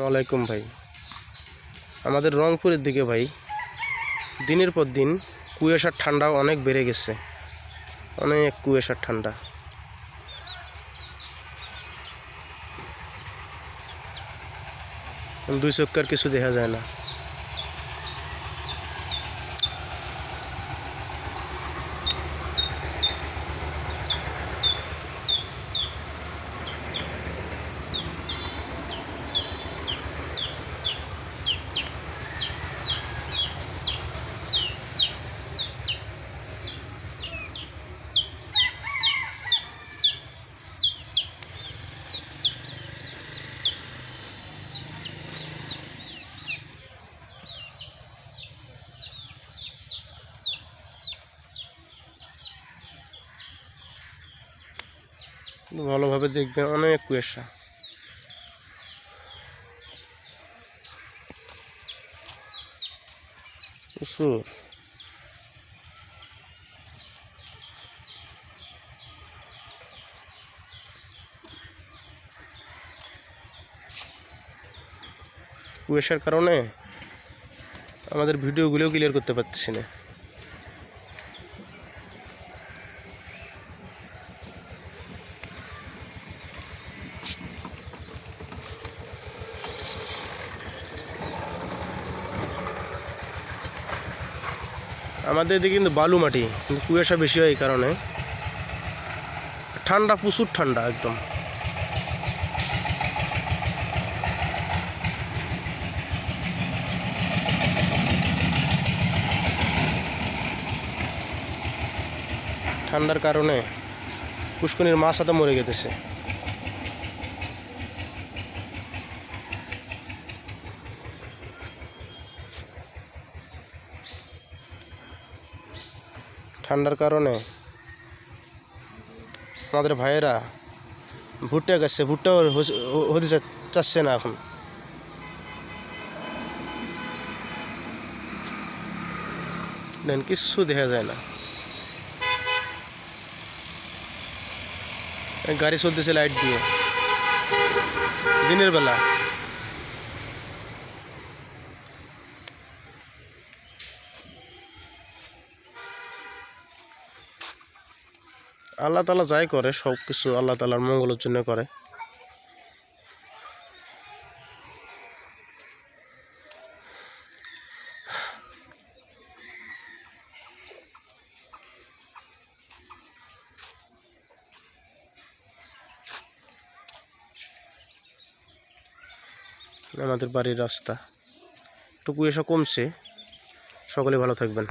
আসসালামু আলাইকুম ভাই। আমাদের রংপুরের দিকে ভাই দিনের পর দিন কুয়াশার ঠান্ডাও অনেক বেড়ে গেছে, অনেক কুয়াশার ঠান্ডা। দুই চক্কর কিছু দেখা যায় না। ভালোভাবে দেখবেন, অনেক কুয়াশা। প্রচুর। কুয়াশার কারণে আমাদের ভিডিওগুলোও ক্লিয়ার করতে পারতেছি না। আমাদের এদিকে কিন্তু বালু মাটি, কিন্তু কুয়াশা বেশি হয় এই কারণে। ঠান্ডা, প্রচুর ঠান্ডা একদম। ঠান্ডার কারণে পুষ্করিণীর মাছ হাতে মরে গেছে। ঠান্ডার কারণে আমাদের ভাইয়েরা ভুট্টা গাছে, ভুট্টাও হতে চাচ্ছে না এখন। দেন কিচ্ছু দেখা যায় না। গাড়ি চলতেছে লাইট দিয়ে দিনের বেলা। আল্লাহ তাআলা যাই করে, সব কিছু আল্লাহ তাআলার মঙ্গলের জন্য করে। আমাদের বাড়ির রাস্তা একটু কুয়াশা কমছে। সকলে ভালো থাকবেন।